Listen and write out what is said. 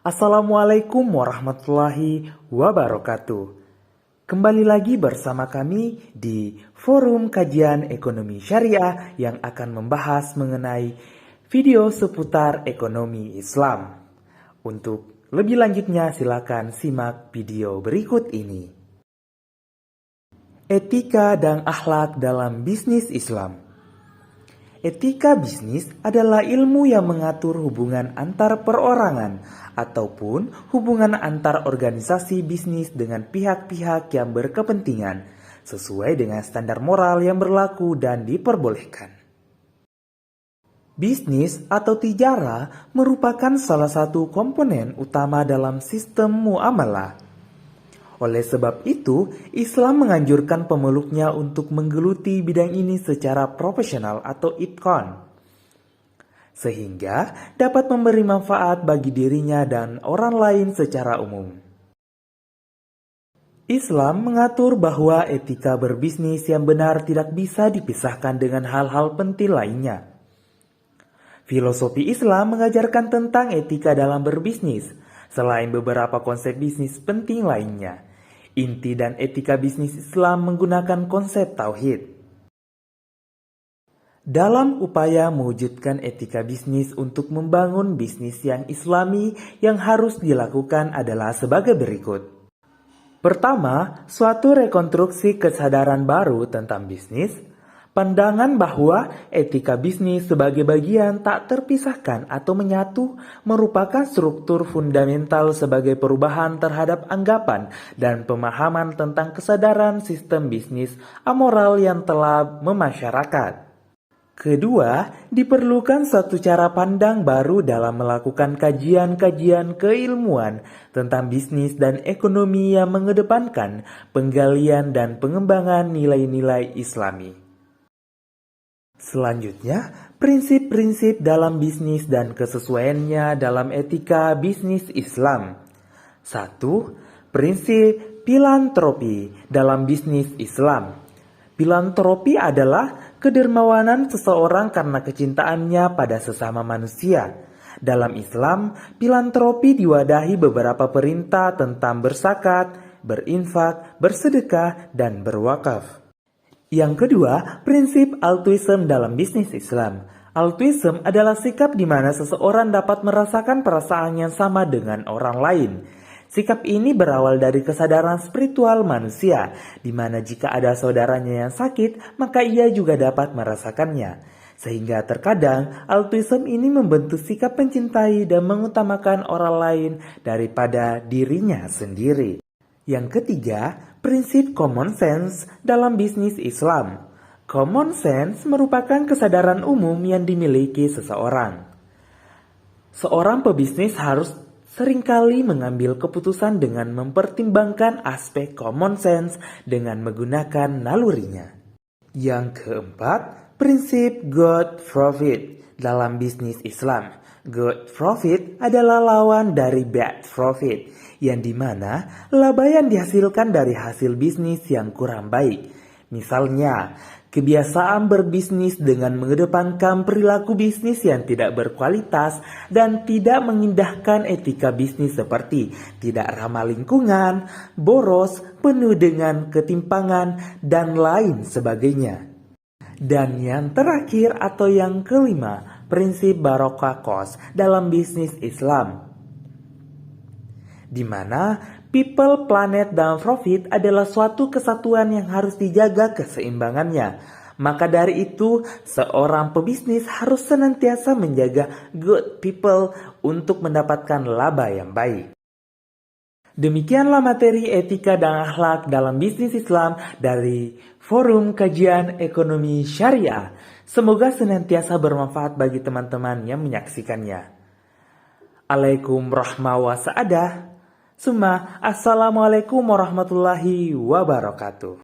Assalamualaikum warahmatullahi wabarakatuh. Kembali lagi bersama kami di Forum Kajian Ekonomi Syariah yang akan membahas mengenai video seputar ekonomi Islam. Untuk lebih lanjutnya silakan simak video berikut ini. Etika dan akhlak dalam bisnis Islam. Etika bisnis adalah ilmu yang mengatur hubungan antar perorangan ataupun hubungan antar organisasi bisnis dengan pihak-pihak yang berkepentingan sesuai dengan standar moral yang berlaku dan diperbolehkan. Bisnis atau tijara merupakan salah satu komponen utama dalam sistem muamalah. Oleh sebab itu, Islam menganjurkan pemeluknya untuk menggeluti bidang ini secara profesional atau itqan, sehingga dapat memberi manfaat bagi dirinya dan orang lain secara umum. Islam mengatur bahwa etika berbisnis yang benar tidak bisa dipisahkan dengan hal-hal penting lainnya. Filosofi Islam mengajarkan tentang etika dalam berbisnis, selain beberapa konsep bisnis penting lainnya. Inti dan etika bisnis Islam menggunakan konsep tauhid. Dalam upaya mewujudkan etika bisnis untuk membangun bisnis yang islami, yang harus dilakukan adalah sebagai berikut. Pertama, suatu rekonstruksi kesadaran baru tentang bisnis. Pandangan bahwa etika bisnis sebagai bagian tak terpisahkan atau menyatu merupakan struktur fundamental sebagai perubahan terhadap anggapan dan pemahaman tentang kesadaran sistem bisnis amoral yang telah memasyarakat. Kedua, diperlukan suatu cara pandang baru dalam melakukan kajian-kajian keilmuan tentang bisnis dan ekonomi yang mengedepankan penggalian dan pengembangan nilai-nilai Islami. Selanjutnya, prinsip-prinsip dalam bisnis dan kesesuaiannya dalam etika bisnis Islam. 1. Prinsip filantropi dalam bisnis Islam. Filantropi adalah kedermawanan seseorang karena kecintaannya pada sesama manusia. Dalam Islam, filantropi diwadahi beberapa perintah tentang berzakat, berinfak, bersedekah, dan berwakaf. Yang kedua, prinsip altruisme dalam bisnis Islam. Altruisme adalah sikap di mana seseorang dapat merasakan perasaan yang sama dengan orang lain. Sikap ini berawal dari kesadaran spiritual manusia, di mana jika ada saudaranya yang sakit, maka ia juga dapat merasakannya. Sehingga terkadang altruisme ini membentuk sikap mencintai dan mengutamakan orang lain daripada dirinya sendiri. Yang ketiga, prinsip common sense dalam bisnis Islam. Common sense merupakan kesadaran umum yang dimiliki seseorang. Seorang pebisnis harus seringkali mengambil keputusan dengan mempertimbangkan aspek common sense dengan menggunakan nalurinya. Yang keempat, prinsip good profit dalam bisnis Islam. Good profit adalah lawan dari bad profit, yang dimana laba yang dihasilkan dari hasil bisnis yang kurang baik. Misalnya, kebiasaan berbisnis dengan mengedepankan perilaku bisnis yang tidak berkualitas dan tidak mengindahkan etika bisnis seperti tidak ramah lingkungan, boros, penuh dengan ketimpangan, dan lain sebagainya. Dan yang terakhir atau yang kelima, prinsip barokah kos dalam bisnis Islam, di mana people, planet, dan profit adalah suatu kesatuan yang harus dijaga keseimbangannya. Maka dari itu, seorang pebisnis harus senantiasa menjaga good people untuk mendapatkan laba yang baik. Demikianlah materi etika dan akhlak dalam bisnis Islam dari Forum Kajian Ekonomi Syariah. Semoga senantiasa bermanfaat bagi teman-teman yang menyaksikannya. Alaikum rahmah wa sa'adah. Assalamualaikum warahmatullahi wabarakatuh.